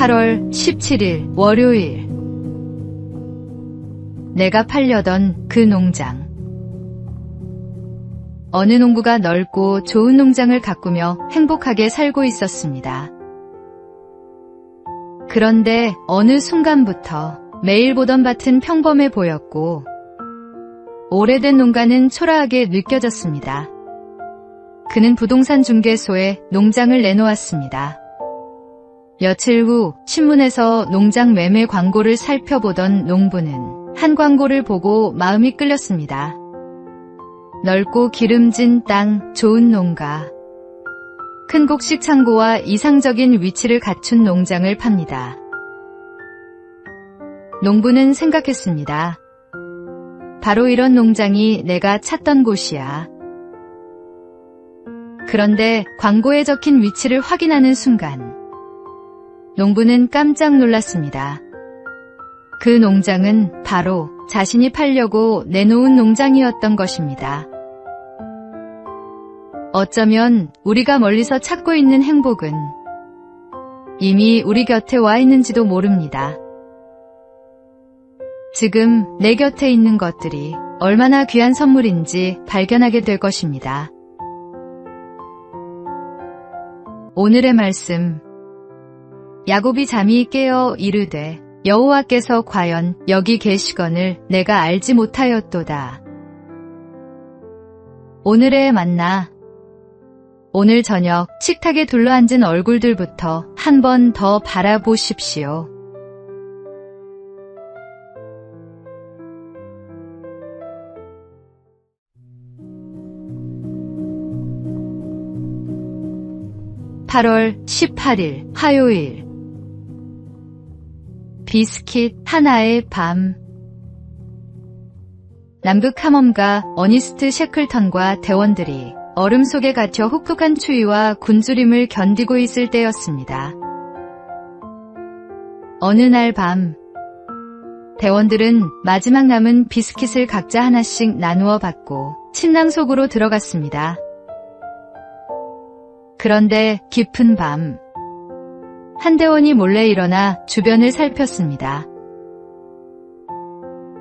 8월 17일 월요일. 내가 팔려던 그 농장. 어느 농부가 넓고 좋은 농장을 가꾸며 행복하게 살고 있었습니다. 그런데 어느 순간부터 매일 보던 밭은 평범해 보였고 오래된 농가는 초라하게 느껴졌습니다. 그는 부동산 중개소에 농장을 내놓았습니다. 며칠 후 신문에서 농장 매매 광고를 살펴보던 농부는 한 광고를 보고 마음이 끌렸습니다. 넓고 기름진 땅, 좋은 농가. 큰 곡식 창고와 이상적인 위치를 갖춘 농장을 팝니다. 농부는 생각했습니다. 바로 이런 농장이 내가 찾던 곳이야. 그런데 광고에 적힌 위치를 확인하는 순간 농부는 깜짝 놀랐습니다. 그 농장은 바로 자신이 팔려고 내놓은 농장이었던 것입니다. 어쩌면 우리가 멀리서 찾고 있는 행복은 이미 우리 곁에 와 있는지도 모릅니다. 지금 내 곁에 있는 것들이 얼마나 귀한 선물인지 발견하게 될 것입니다. 오늘의 말씀. 야곱이 잠이 깨어 이르되 여호와께서 과연 여기 계시거늘 내가 알지 못하였도다. 오늘의 만나. 오늘 저녁 식탁에 둘러앉은 얼굴들부터 한 번 더 바라보십시오. (8월 18일) 화요일. 비스킷 하나의 밤. 남극 탐험가 어니스트 셰클턴과 대원들이 얼음 속에 갇혀 혹독한 추위와 굶주림을 견디고 있을 때였습니다. 어느 날 밤, 대원들은 마지막 남은 비스킷을 각자 하나씩 나누어 받고 침낭 속으로 들어갔습니다. 그런데 깊은 밤, 한 대원이 몰래 일어나 주변을 살폈습니다.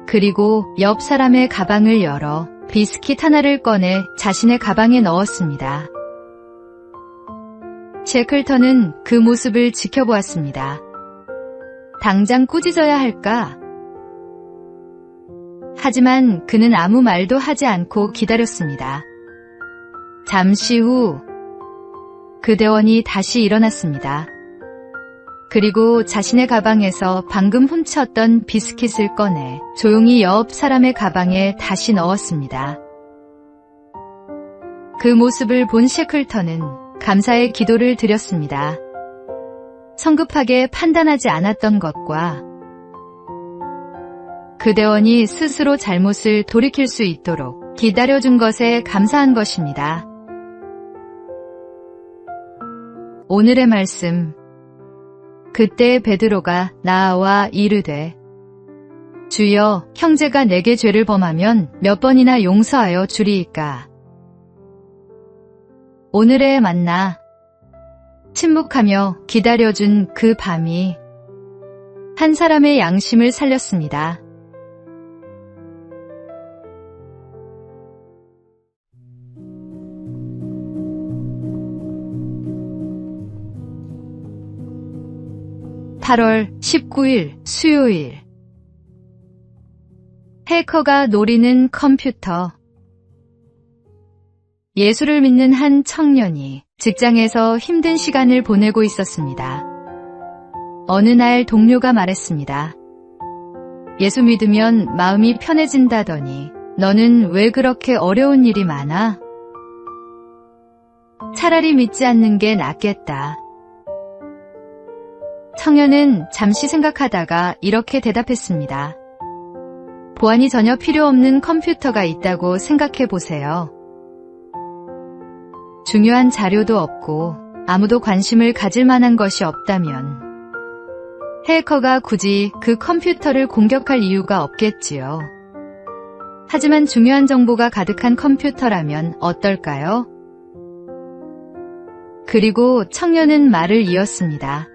그리고 옆 사람의 가방을 열어 비스킷 하나를 꺼내 자신의 가방에 넣었습니다. 셰클턴은 그 모습을 지켜보았습니다. 당장 꾸짖어야 할까? 하지만 그는 아무 말도 하지 않고 기다렸습니다. 잠시 후 그 대원이 다시 일어났습니다. 그리고 자신의 가방에서 방금 훔쳤던 비스킷을 꺼내 조용히 옆 사람의 가방에 다시 넣었습니다. 그 모습을 본 셰클턴은 감사의 기도를 드렸습니다. 성급하게 판단하지 않았던 것과 그 대원이 스스로 잘못을 돌이킬 수 있도록 기다려준 것에 감사한 것입니다. 오늘의 말씀. 그때 베드로가 나와 이르되 주여 형제가 내게 죄를 범하면 몇 번이나 용서하여 주리이까. 오늘의 만나. 침묵하며 기다려준 그 밤이 한 사람의 양심을 살렸습니다. (8월 19일) 수요일. 해커가 노리는 컴퓨터. 예수를 믿는 한 청년이 직장에서 힘든 시간을 보내고 있었습니다. 어느 날 동료가 말했습니다. 예수 믿으면 마음이 편해진다더니 너는 왜 그렇게 어려운 일이 많아? 차라리 믿지 않는 게 낫겠다. 청년은 잠시 생각하다가 이렇게 대답했습니다. 보안이 전혀 필요 없는 컴퓨터가 있다고 생각해 보세요. 중요한 자료도 없고 아무도 관심을 가질 만한 것이 없다면 해커가 굳이 그 컴퓨터를 공격할 이유가 없겠지요. 하지만 중요한 정보가 가득한 컴퓨터라면 어떨까요? 그리고 청년은 말을 이었습니다.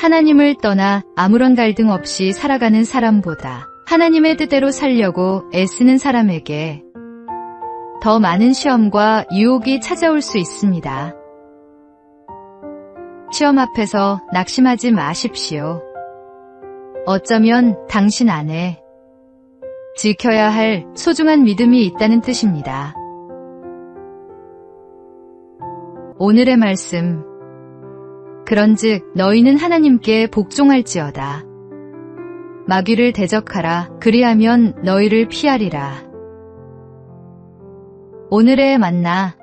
하나님을 떠나 아무런 갈등 없이 살아가는 사람보다 하나님의 뜻대로 살려고 애쓰는 사람에게 더 많은 시험과 유혹이 찾아올 수 있습니다. 시험 앞에서 낙심하지 마십시오. 어쩌면 당신 안에 지켜야 할 소중한 믿음이 있다는 뜻입니다. 오늘의 말씀. 그런즉 너희는 하나님께 복종할지어다. 마귀를 대적하라. 그리하면 너희를 피하리라. 오늘의 만나.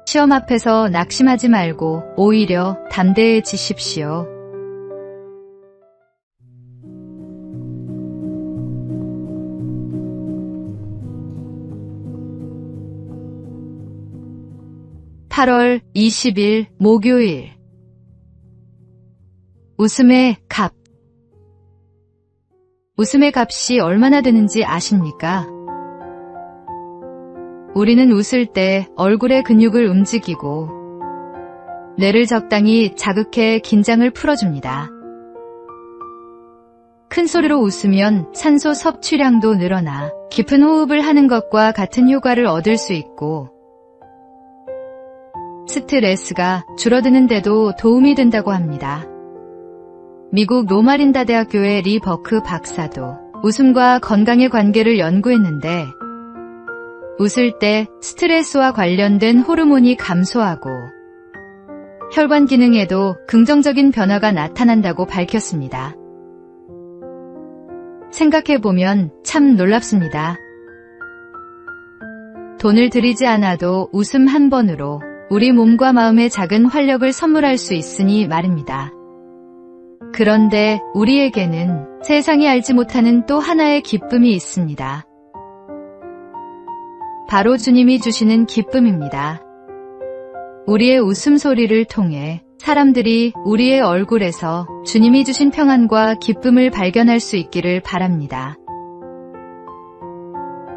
시험 앞에서 낙심하지 말고 오히려 담대해지십시오. (8월 20일) 목요일. 웃음의 값. 웃음의 값이 얼마나 되는지 아십니까? 우리는 웃을 때 얼굴의 근육을 움직이고 뇌를 적당히 자극해 긴장을 풀어줍니다. 큰 소리로 웃으면 산소 섭취량도 늘어나 깊은 호흡을 하는 것과 같은 효과를 얻을 수 있고 스트레스가 줄어드는 데도 도움이 된다고 합니다. 미국 로마린다 대학교의 리 버크 박사도 웃음과 건강의 관계를 연구했는데 웃을 때 스트레스와 관련된 호르몬이 감소하고 혈관 기능에도 긍정적인 변화가 나타난다고 밝혔습니다. 생각해보면 참 놀랍습니다. 돈을 들이지 않아도 웃음 한 번으로 우리 몸과 마음에 작은 활력을 선물할 수 있으니 말입니다. 그런데 우리에게는 세상이 알지 못하는 또 하나의 기쁨이 있습니다. 바로 주님이 주시는 기쁨입니다. 우리의 웃음소리를 통해 사람들이 우리의 얼굴에서 주님이 주신 평안과 기쁨을 발견할 수 있기를 바랍니다.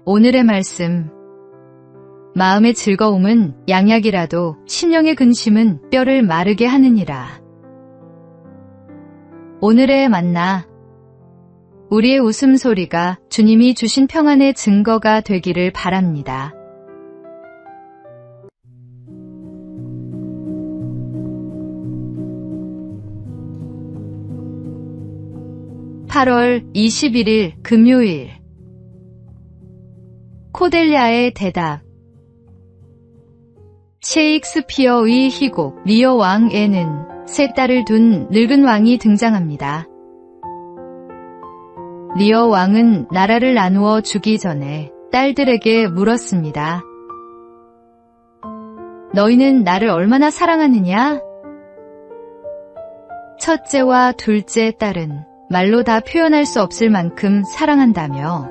오늘의 말씀. 마음의 즐거움은 양약이라도 신령의 근심은 뼈를 마르게 하느니라. 오늘의 만나. 우리의 웃음소리가 주님이 주신 평안의 증거가 되기를 바랍니다. (8월 21일) 금요일. 코델리아의 대답. 셰익스피어의 희곡 리어 왕에는 세 딸을 둔 늙은 왕이 등장합니다. 리어 왕은 나라를 나누어 주기 전에 딸들에게 물었습니다. 너희는 나를 얼마나 사랑하느냐? 첫째와 둘째 딸은 말로 다 표현할 수 없을 만큼 사랑한다며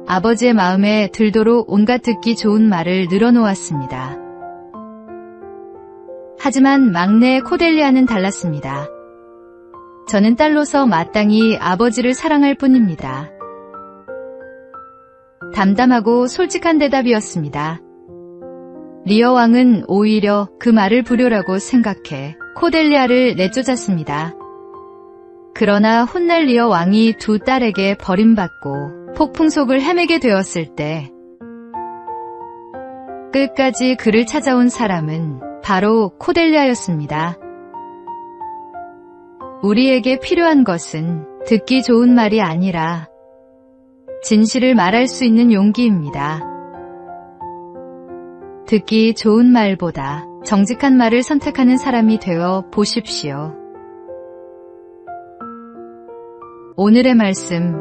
아버지의 마음에 들도록 온갖 듣기 좋은 말을 늘어놓았습니다. 하지만 막내 코델리아는 달랐습니다. 저는 딸로서 마땅히 아버지를 사랑할 뿐입니다. 담담하고 솔직한 대답이었습니다. 리어 왕은 오히려 그 말을 불효라고 생각해 코델리아를 내쫓았습니다. 그러나 훗날 리어 왕이 두 딸에게 버림받고 폭풍 속을 헤매게 되었을 때 끝까지 그를 찾아온 사람은 바로 코델리아였습니다. 우리에게 필요한 것은 듣기 좋은 말이 아니라 진실을 말할 수 있는 용기입니다. 듣기 좋은 말보다 정직한 말을 선택하는 사람이 되어 보십시오. 오늘의 말씀.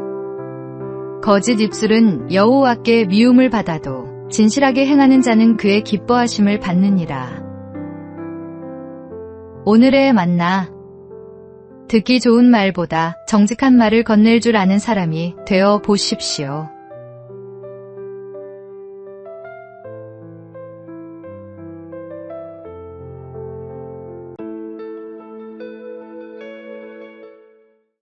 거짓 입술은 여호와께 미움을 받아도 진실하게 행하는 자는 그의 기뻐하심을 받느니라. 오늘의 만나. 듣기 좋은 말보다 정직한 말을 건넬 줄 아는 사람이 되어 보십시오.